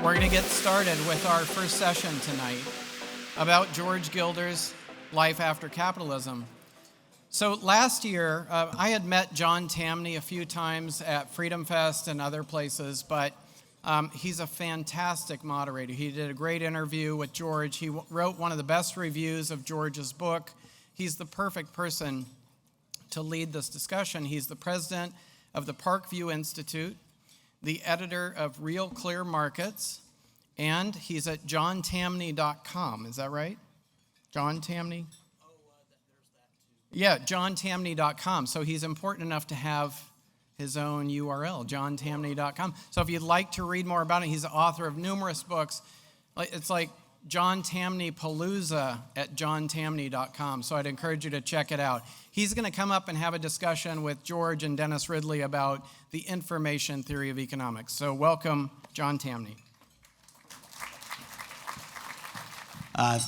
We're going to get started with our first session tonight about George Gilder's Life After Capitalism. So last year, I had met John Tamny a few times at Freedom Fest and other places, but he's a fantastic moderator. He did a great interview with George. He wrote one of the best reviews of George's book. He's the perfect person to lead this discussion. He's the president of the Parkview Institute, the editor of Real Clear Markets, and he's at johntamny.com. Is that right? John Tamny? Yeah, johntamny.com. So he's important enough to have his own URL, johntamny.com. So if you'd like to read more about it, he's the author of numerous books. It's like John Tamny Palooza at johntamny.com. So I'd encourage you to check it out. He's going to come up and have a discussion with George and Dennis Ridley about the information theory of economics. So welcome, John Tamny.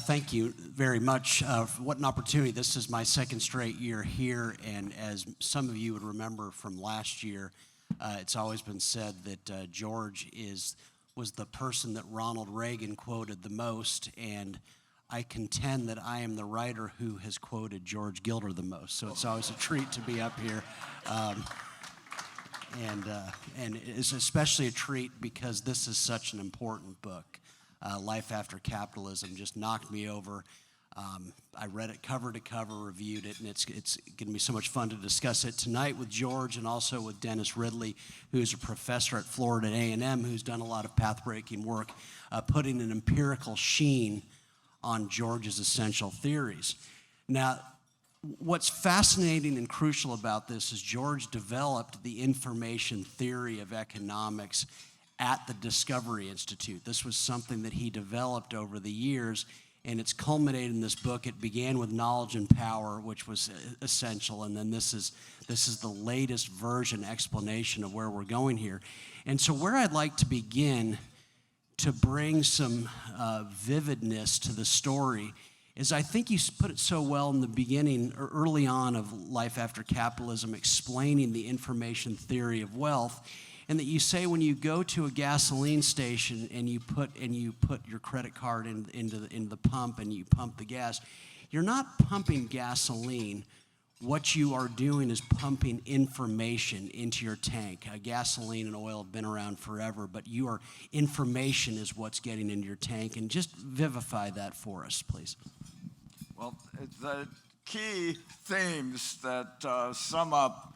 Thank you very much. What an opportunity. This is my second straight year here, and as some of you would remember from last year, it's always been said that George was the person that Ronald Reagan quoted the most, and I contend that I am the writer who has quoted George Gilder the most, so it's always a treat to be up here. And it's especially a treat because this is such an important book. Life After Capitalism just knocked me over. I read it cover to cover, reviewed it, and it's going to be so much fun to discuss it tonight with George and also with Dennis Ridley, who's a professor at Florida A&M, who's done a lot of path-breaking work, putting an empirical sheen on George's essential theories. Now, what's fascinating and crucial about this is George developed the information theory of economics at the Discovery Institute. This was something that he developed over the years, and it's culminated in this book. It began with Knowledge and Power, which was essential, and then this is the latest version, explanation of where we're going here. And so where I'd like to begin to bring some vividness to the story is I think you put it so well in the beginning, or early on of Life After Capitalism, explaining the information theory of wealth, and that you say when you go to a gasoline station and you put your credit card into the pump and you pump the gas, you're not pumping gasoline. What you are doing is pumping information into your tank. Gasoline and oil have been around forever, but information is what's getting into your tank. And just vivify that for us, please. Well, the key themes that sum up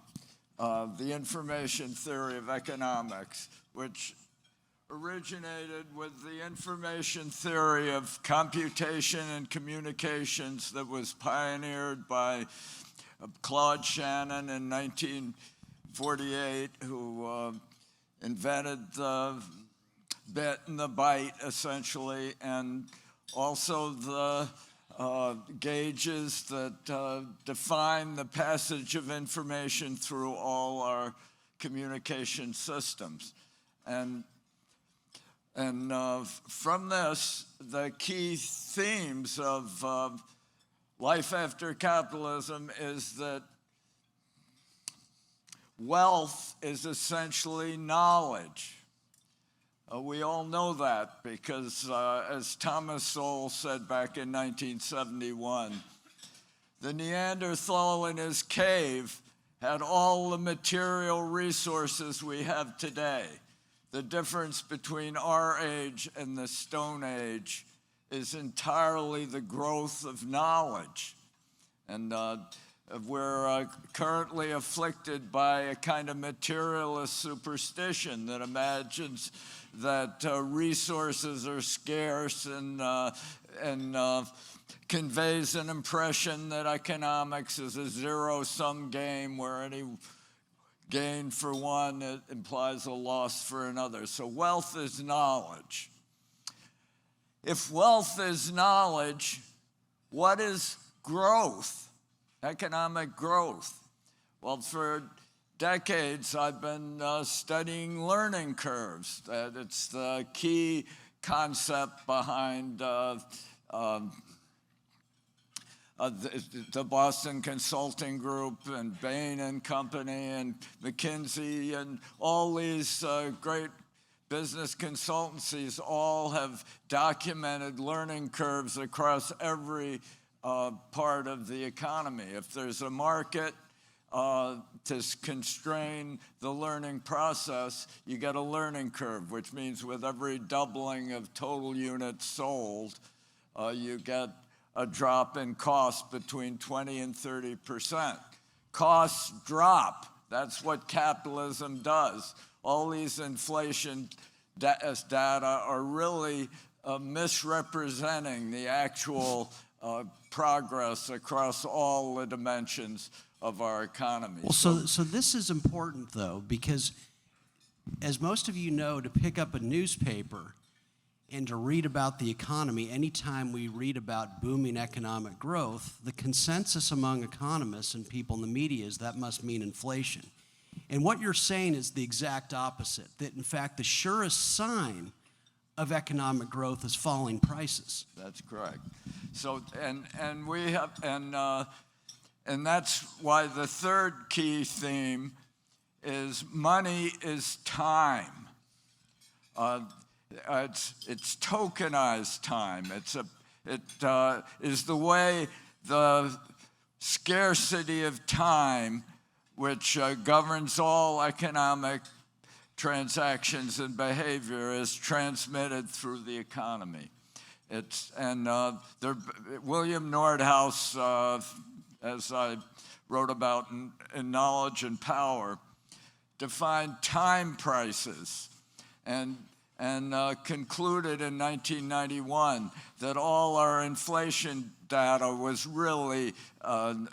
the information theory of economics, which originated with the information theory of computation and communications that was pioneered by Claude Shannon in 1948, who invented the bit and the byte, essentially, and also the gauges that define the passage of information through all our communication systems. And from this, the key themes of Life After Capitalism is that wealth is essentially knowledge. We all know that because, as Thomas Sowell said back in 1971, the Neanderthal in his cave had all the material resources we have today. The difference between our age and the Stone Age is entirely the growth of knowledge. And we're currently afflicted by a kind of materialist superstition that imagines that resources are scarce and conveys an impression that economics is a zero-sum game where any gain for one it implies a loss for another. So wealth is knowledge. If wealth is knowledge, what is growth? Economic growth. Well, for decades, I've been studying learning curves. It's the key concept behind the Boston Consulting Group and Bain and Company and McKinsey and all these great business consultancies all have documented learning curves across every part of the economy. If there's a market to constrain the learning process, you get a learning curve, which means with every doubling of total units sold, you get a drop in cost between 20 and 30%. Costs drop. That's what capitalism does. All these inflation data are really misrepresenting the actual progress across all the dimensions of our economy. Well, so this is important, though, because as most of you know, to pick up a newspaper and to read about the economy, anytime we read about booming economic growth, the consensus among economists and people in the media is that must mean inflation. And what you're saying is the exact opposite, that in fact the surest sign of economic growth is falling prices. That's correct. So, and we have, and that's why the third key theme is money is time. It's tokenized time. It is the way the scarcity of time, which governs all economic transactions and behavior, is transmitted through the economy. William Nordhaus, as I wrote about in Knowledge and Power, defined time prices and concluded in 1991 that all our inflation data was really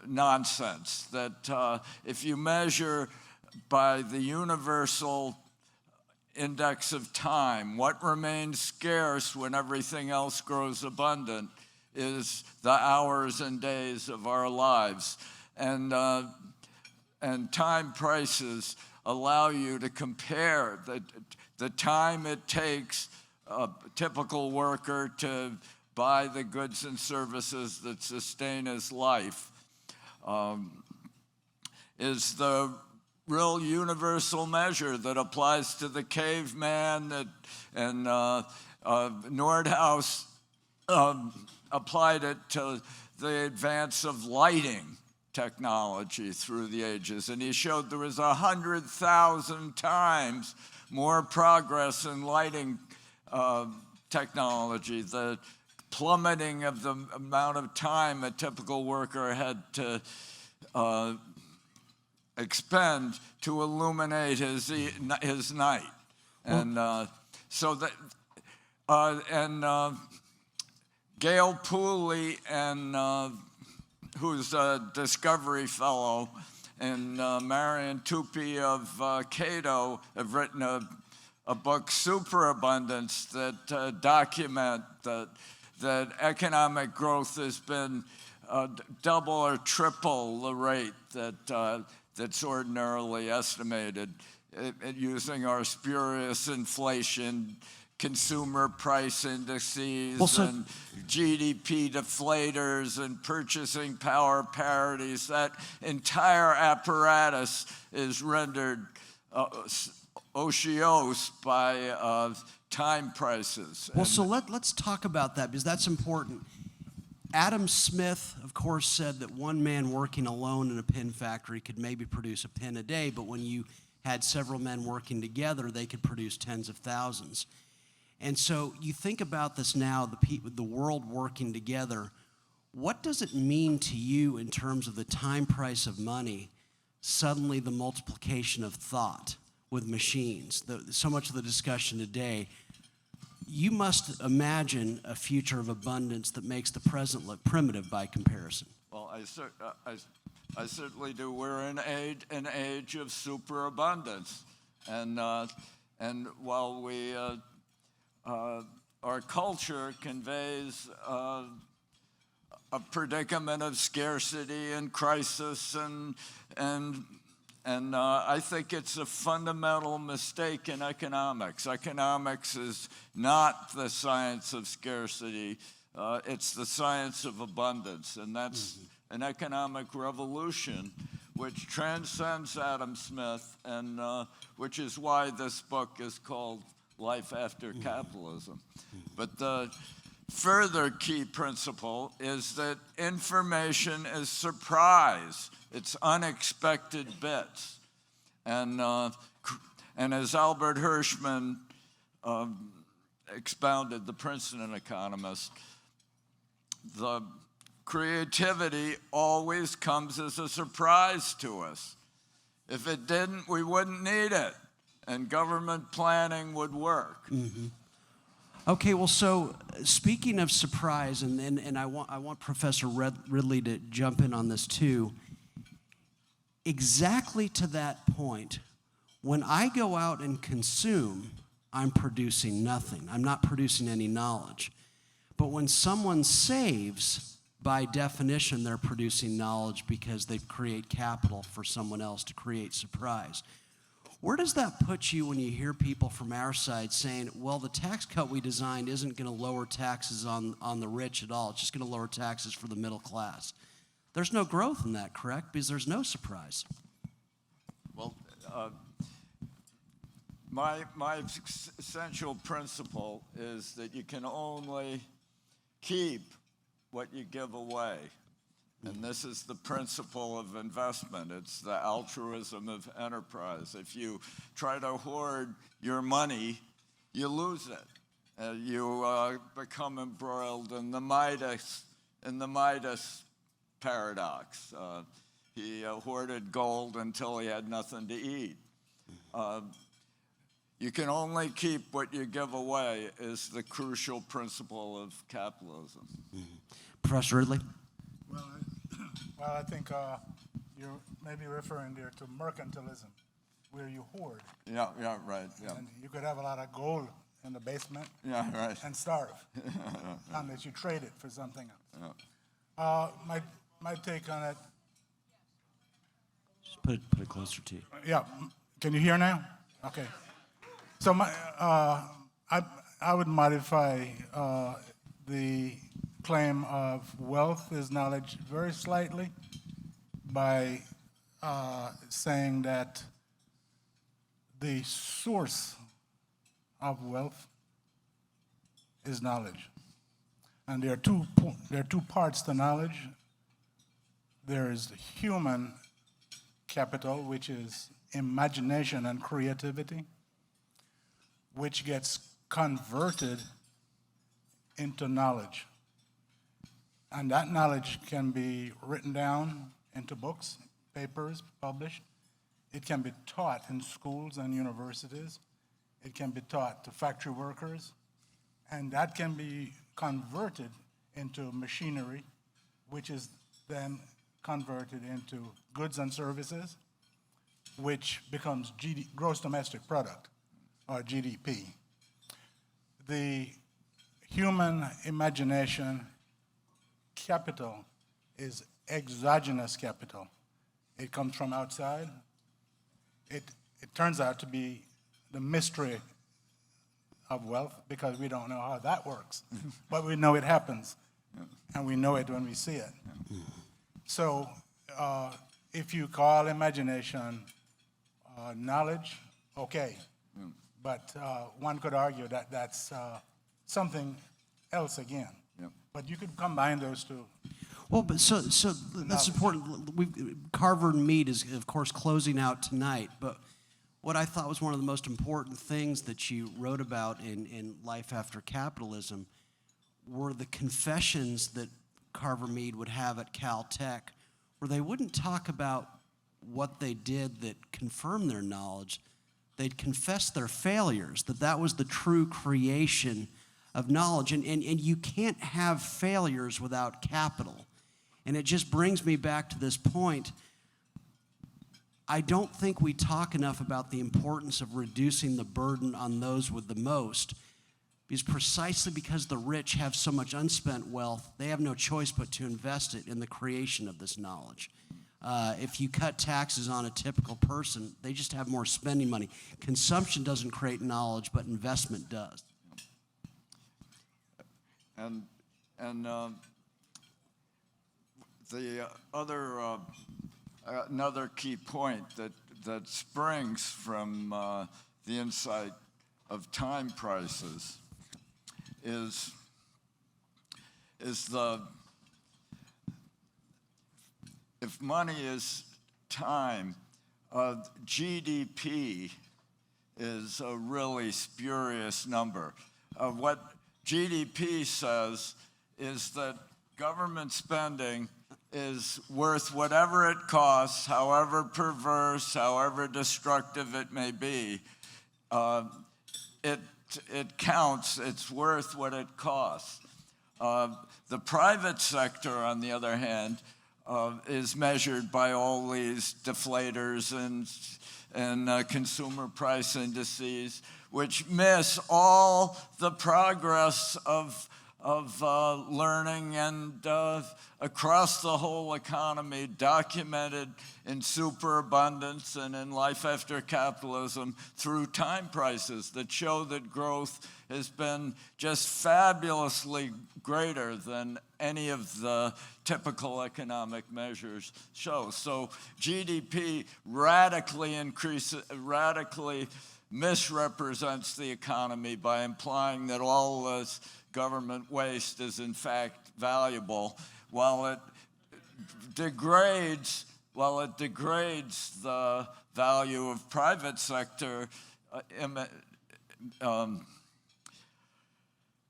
nonsense, that if you measure by the universal index of time, what remains scarce when everything else grows abundant is the hours and days of our lives. And time prices allow you to compare the time it takes a typical worker to buy the goods and services that sustain his life, is the real universal measure that applies to the caveman, and Nordhaus applied it to the advance of lighting technology through the ages. And he showed there was 100,000 times more progress in lighting technology, the plummeting of the amount of time a typical worker had to expend to illuminate his night. And Gail Pooley, who's a Discovery Fellow, and Marion Tupy of Cato have written a book, Superabundance, that document that economic growth has been double or triple the rate that's ordinarily estimated, using our spurious inflation, consumer price indices, and GDP deflators and purchasing power parities. That entire apparatus is rendered otiose by time prices. Well, so let's talk about that, because that's important. Adam Smith, of course, said that one man working alone in a pen factory could maybe produce a pen a day, but when you had several men working together, they could produce tens of thousands. And so you think about this now, the world working together. What does it mean to you in terms of the time price of money, suddenly the multiplication of thought with machines? So much of the discussion today, you must imagine a future of abundance that makes the present look primitive by comparison. Well, I certainly do. We're in an age of superabundance, and while we our culture conveys a predicament of scarcity and crisis, and I think it's a fundamental mistake in economics. Economics is not the science of scarcity. It's the science of abundance, and that's an economic revolution which transcends Adam Smith, and which is why this book is called life after capitalism. But the further key principle is that information is surprise. It's unexpected bits. And as Albert Hirschman expounded, the Princeton economist, the creativity always comes as a surprise to us. If it didn't, we wouldn't need it, and government planning would work. Okay, well, so speaking of surprise, and I want Professor Ridley to jump in on this too. Exactly to that point, when I go out and consume, I'm producing nothing. I'm not producing any knowledge. But when someone saves, by definition, they're producing knowledge because they create capital for someone else to create surprise. Where does that put you when you hear people from our side saying, well, the tax cut we designed isn't going to lower taxes on the rich at all. It's just going to lower taxes for the middle class. There's no growth in that, correct? Because there's no surprise. Well, my essential principle is that you can only keep what you give away. And this is the principle of investment. It's the altruism of enterprise. If you try to hoard your money, you lose it. You become embroiled in the Midas paradox. He hoarded gold until he had nothing to eat. You can only keep what you give away is the crucial principle of capitalism. Professor Ridley? Well, I think you're maybe referring there to mercantilism, where you hoard. Yeah, right. Yeah. And you could have a lot of gold in the basement and starve unless you trade it for something else. Yeah. My take on it. Just put it closer to you. Yeah. Can you hear now? Okay. So I would modify the claim of wealth is knowledge very slightly by saying that the source of wealth is knowledge. And there are two parts to knowledge. There is human capital, which is imagination and creativity, which gets converted into knowledge. And that knowledge can be written down into books, papers, published. It can be taught in schools and universities. It can be taught to factory workers. And that can be converted into machinery, which is then converted into goods and services, which becomes gross domestic product, or GDP. The human imagination capital is exogenous capital. It comes from outside. It turns out to be the mystery of wealth because we don't know how that works, but we know it happens, and we know it when we see it. So if you call imagination knowledge, okay, but one could argue that that's something else again. But you could combine those two. Well, but so that's important. Carver and Mead is, of course, closing out tonight. But what I thought was one of the most important things that you wrote about in Life After Capitalism were the confessions that Carver Mead would have at Caltech, where they wouldn't talk about what they did that confirmed their knowledge. They'd confess their failures, that was the true creation of knowledge. And you can't have failures without capital. And it just brings me back to this point. I don't think we talk enough about the importance of reducing the burden on those with the most, because precisely because the rich have so much unspent wealth, they have no choice but to invest it in the creation of this knowledge. If you cut taxes on a typical person, they just have more spending money. Consumption doesn't create knowledge, but investment does. And the other another key point that springs from the insight of time prices is if money is time, GDP is a really spurious number. What GDP says is that government spending is worth whatever it costs, however perverse, however destructive it may be. It counts, it's worth what it costs. The private sector, on the other hand, is measured by all these deflators and consumer price indices, which miss all the progress of learning and across the whole economy, documented in superabundance and in life after capitalism through time prices that show that growth has been just fabulously greater than any of the typical economic measures show. So GDP radically misrepresents the economy by implying that all this government waste is in fact valuable, while it degrades the value of private sector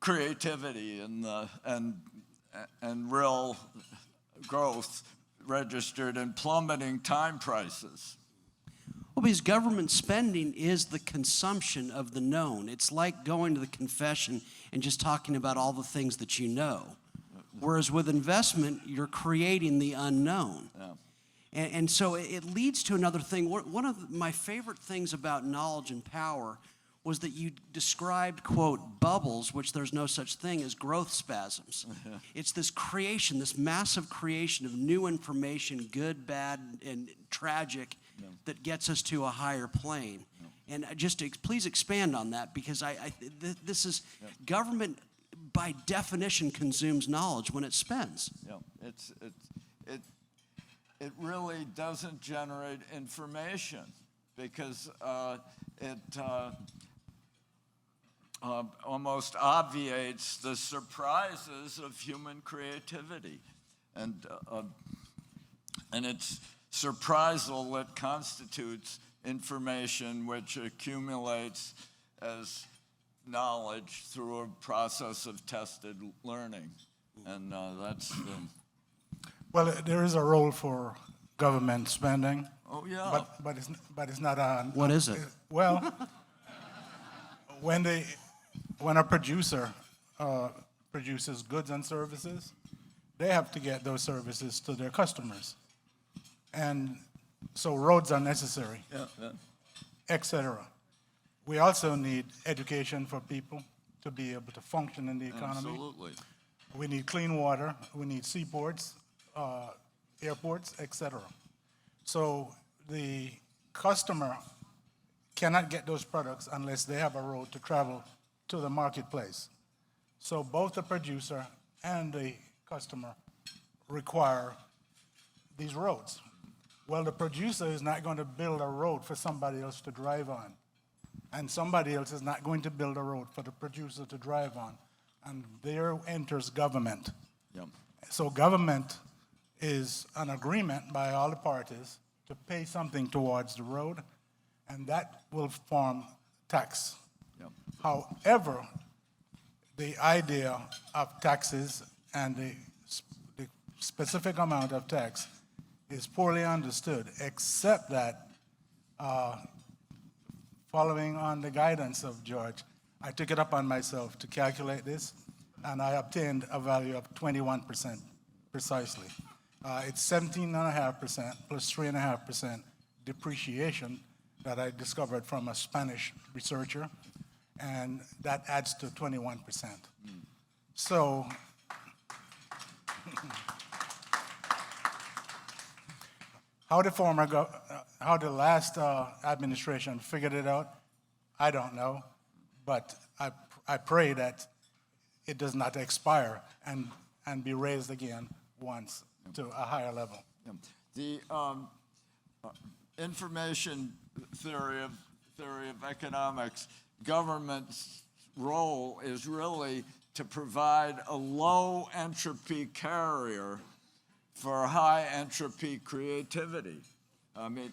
creativity and real growth registered in plummeting time prices. Well, because government spending is the consumption of the known. It's like going to the confession and just talking about all the things that you know. Whereas with investment, you're creating the unknown. Yeah. And so it leads to another thing. One of my favorite things about knowledge and power was that you described, quote, bubbles, which there's no such thing as growth spasms. It's this creation, this massive creation of new information, good, bad, and tragic, that gets us to a higher plane. And just please expand on that, because this is government by definition consumes knowledge when it spends. Yeah, it really doesn't generate information because it almost obviates the surprises of human creativity, and it's surprisal that constitutes information which accumulates as knowledge through a process of tested learning, and that's the. Well, there is a role for government spending. Oh yeah. But it's not on. What is it? Well, when a producer produces goods and services, they have to get those services to their customers, and so roads are necessary, etc. We also need education for people to be able to function in the economy. Absolutely. We need clean water. We need seaports, airports, etc. So the customer cannot get those products unless they have a road to travel to the marketplace. So both the producer and the customer require these roads. Well, the producer is not going to build a road for somebody else to drive on. And somebody else is not going to build a road for the producer to drive on. And there enters government. Yep. So government is an agreement by all the parties to pay something towards the road, and that will form tax. Yep. However, the idea of taxes and the specific amount of tax is poorly understood, except that following on the guidance of George, I took it upon myself to calculate this, and I obtained a value of 21% precisely. It's 17.5% plus 3.5% depreciation that I discovered from a Spanish researcher, and that adds to 21%. So, how the last administration figured it out, I don't know, but I pray that it does not expire and be raised again once to a higher level. The information theory of economics government's role is really to provide a low entropy carrier for high entropy creativity. I mean,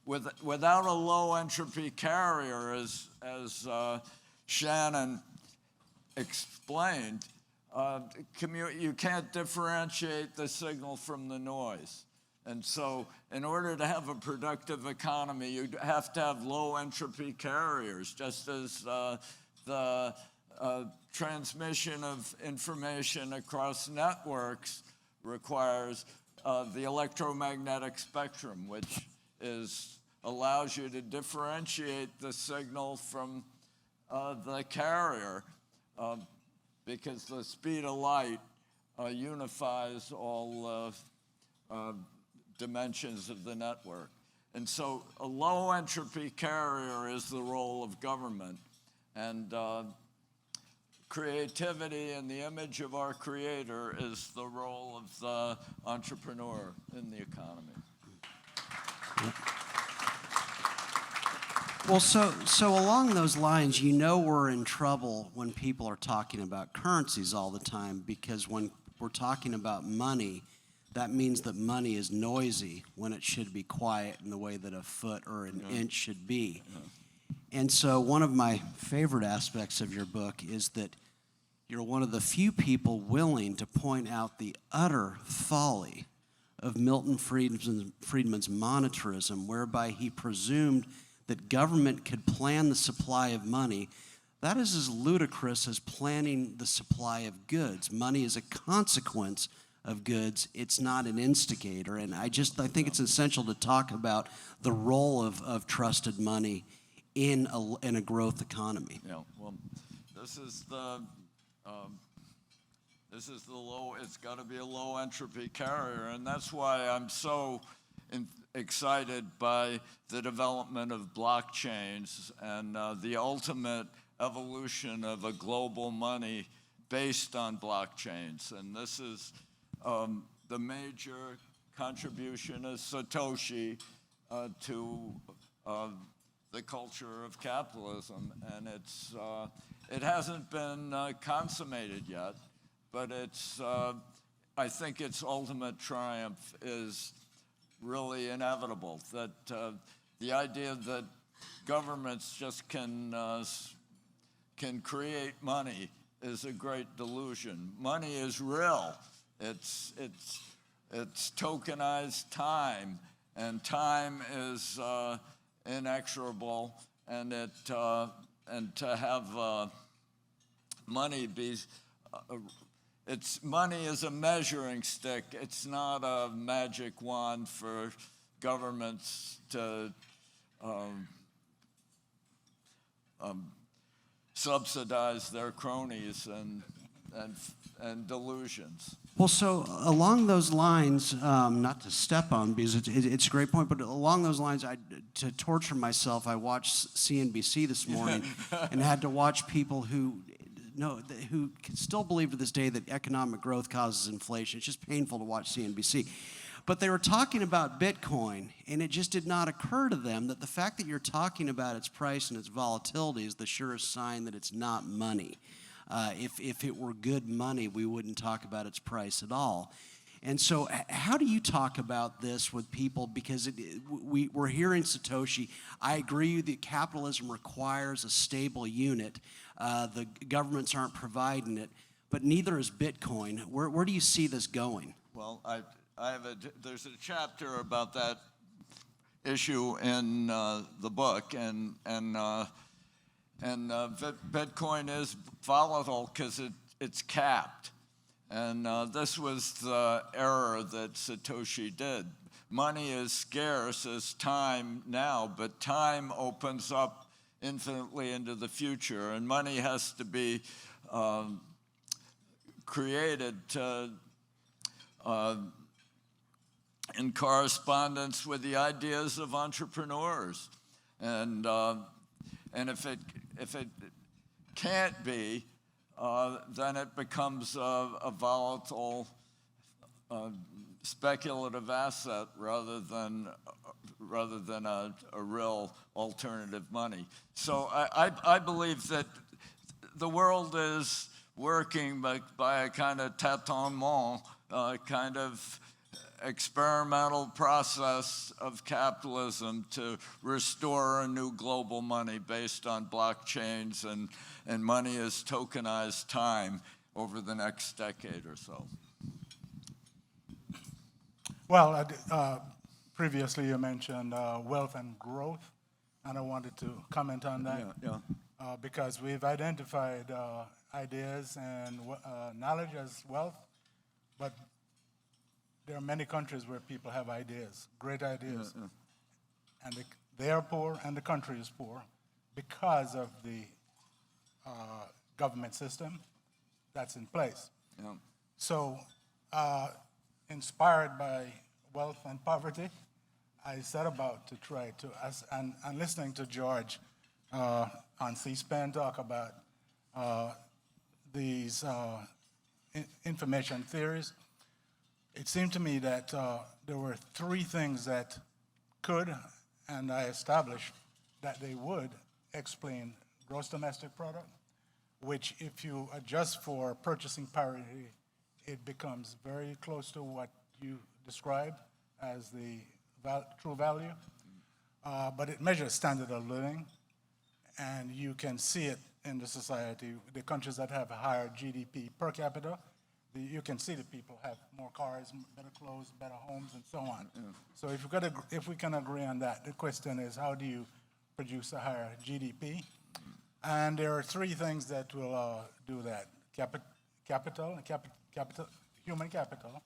without a low entropy carrier, as Shannon explained, you can't differentiate the signal from the noise. And so in order to have a productive economy, you have to have low entropy carriers, just as the transmission of information across networks requires the electromagnetic spectrum, which allows you to differentiate the signal from the carrier, because the speed of light unifies all dimensions of the network. And so a low entropy carrier is the role of government. And creativity in the image of our creator is the role of the entrepreneur in the economy. Well, so along those lines, we're in trouble when people are talking about currencies all the time, because when we're talking about money, that means that money is noisy when it should be quiet in the way that a foot or an inch should be. And so one of my favorite aspects of your book is that you're one of the few people willing to point out the utter folly of Milton Friedman's monetarism, whereby he presumed that government could plan the supply of money. That is as ludicrous as planning the supply of goods. Money is a consequence of goods. It's not an instigator. And I think it's essential to talk about the role of trusted money in a growth economy. Yeah, well, this is the low, it's got to be a low entropy carrier, and that's why I'm so excited by the development of blockchains and the ultimate evolution of a global money based on blockchains. And this is the major contribution of Satoshi to the culture of capitalism. And it hasn't been consummated yet, but I think its ultimate triumph is really inevitable. That the idea that governments just can create money is a great delusion. Money is real. It's tokenized time, and time is inexorable. And to have money be money is a measuring stick. It's not a magic wand for governments to subsidize their cronies and delusions. Well, so along those lines, not to step on, because it's a great point, but along those lines, to torture myself, I watched CNBC this morning and had to watch people who can still believe to this day that economic growth causes inflation. It's just painful to watch CNBC. But they were talking about Bitcoin, and it just did not occur to them that the fact that you're talking about its price and its volatility is the surest sign that it's not money. If it were good money, we wouldn't talk about its price at all. And so how do you talk about this with people? Because we're hearing Satoshi. I agree that capitalism requires a stable unit. The governments aren't providing it, but neither is Bitcoin. Where do you see this going? Well, there's a chapter about that issue in the book, and Bitcoin is volatile because it's capped. And this was the error that Satoshi did. Money is scarce as time now, but time opens up infinitely into the future, and money has to be created in correspondence with the ideas of entrepreneurs. And if it can't be, then it becomes a volatile speculative asset rather than a real alternative money. So I believe that the world is working by a kind of tâtonnement, kind of experimental process of capitalism to restore a new global money based on blockchains and money as tokenized time over the next decade or so. Well, previously you mentioned wealth and growth, and I wanted to comment on that. Yeah. Because we've identified ideas and knowledge as wealth, but there are many countries where people have ideas, great ideas, and they are poor and the country is poor because of the government system that's in place. Yeah. So, inspired by wealth and poverty, I set about to try to, and listening to George on C-SPAN talk about these information theories, it seemed to me that there were three things that could, and I established that they would explain gross domestic product, which if you adjust for purchasing parity, it becomes very close to what you described as the true value. But it measures standard of living, and you can see it in the society. The countries that have a higher GDP per capita, you can see that people have more cars, better clothes, better homes, and so on. Yeah. So if we can agree on that, the question is, how do you produce a higher GDP? And there are three things that will do that: human capital,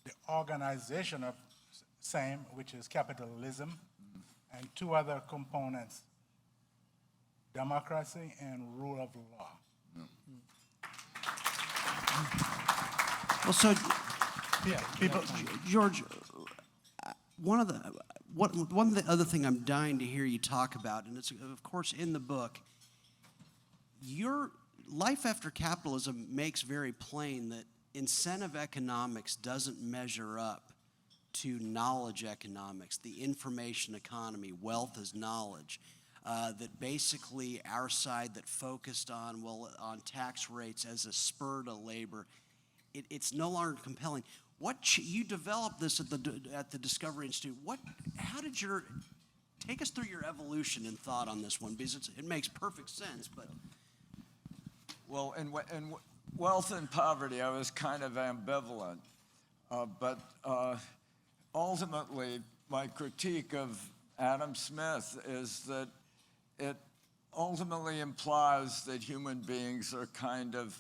the organization of same, which is capitalism, and two other components: democracy and rule of law. Well, so People, George, one of the other thing I'm dying to hear you talk about, and it's of course in the book, your Life After Capitalism makes very plain that incentive economics doesn't measure up to knowledge economics, the information economy, wealth is knowledge. That basically our side that focused on tax rates as a spur to labor, it's no longer compelling. You developed this at the Discovery Institute. How did take us through your evolution in thought on this one, because it makes perfect sense. But well, in wealth and poverty, I was kind of ambivalent, but ultimately, my critique of Adam Smith is that it ultimately implies that human beings are kind of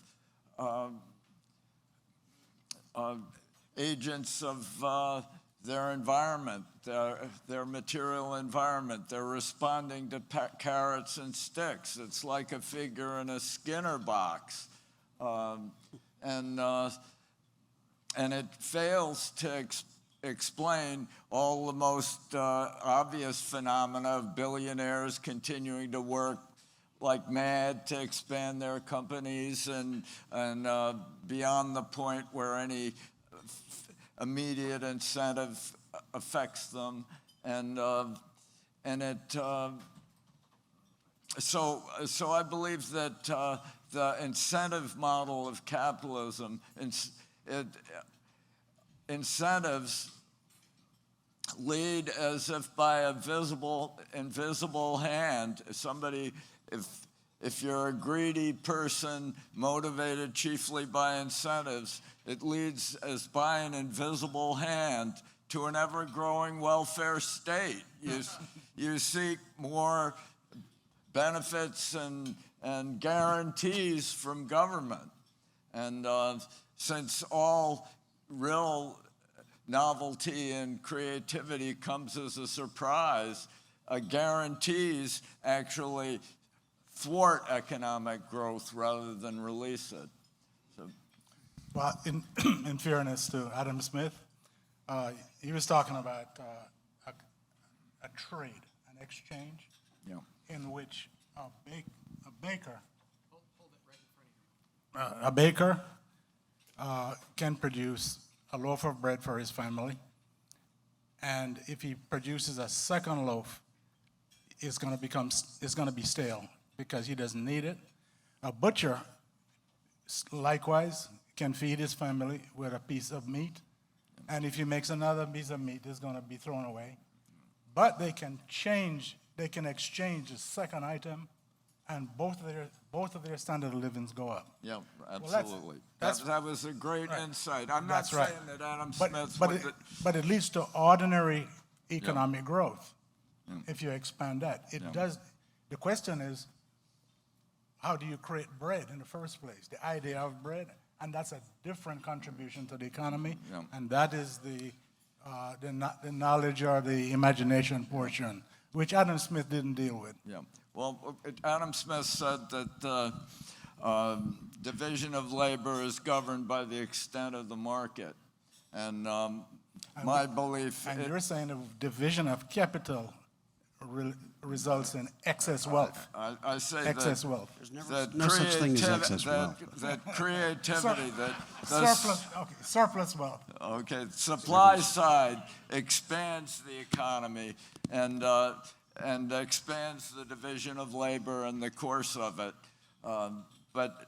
agents of their environment, their material environment. They're responding to carrots and sticks. It's like a figure in a Skinner box. And it fails to explain all the most obvious phenomena of billionaires continuing to work like mad to expand their companies and beyond the point where any immediate incentive affects them, so I believe that the incentive model of capitalism, incentives lead as if by a invisible hand. If you're a greedy person motivated chiefly by incentives, it leads as by an invisible hand to an ever-growing welfare state. You seek more benefits and guarantees from government. And since all real novelty and creativity comes as a surprise, guarantees actually thwart economic growth rather than release it. So. Well, in fairness to Adam Smith, he was talking about a trade, an exchange, in which a baker can produce a loaf of bread for his family. And if he produces a second loaf, it's going to be stale because he doesn't need it. A butcher, likewise, can feed his family with a piece of meat. And if he makes another piece of meat, it's going to be thrown away. But they can exchange a second item, and both of their standard of livings go up. Yeah, Well, absolutely. That was a great right. insight. I'm not That's right. saying that Adam But, Smith's but it leads to ordinary economic growth if you expand that. It does. The question is, how do you create bread in the first place? The idea of bread, and that's a different contribution to the economy, and that is the knowledge or the imagination portion, which Adam Smith didn't deal with. Yeah. Well, Adam Smith said that division of labor is governed by the extent of the market. And my belief... And you're saying the division of capital results in excess wealth. I say excess wealth. That no such thing as excess wealth. That creativity, Surplus wealth. Okay, supply side expands the economy and expands the division of labor in the course of it. But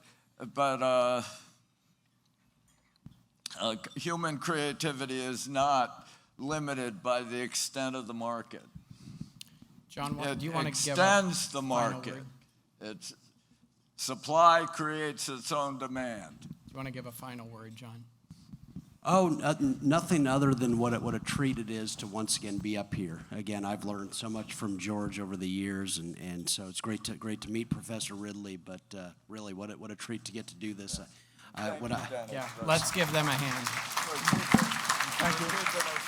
human creativity is not limited by the extent of the market. John, It do you want to give extends a the final market. word? It's supply creates its own demand. Do you want to give a final word, John? Oh, nothing other than what a treat it is to once again be up here. Again, I've learned so much from George over the years, and so it's great to meet Professor Ridley. But really, what a treat to get to do this. Yeah, let's give them a hand. Thank you.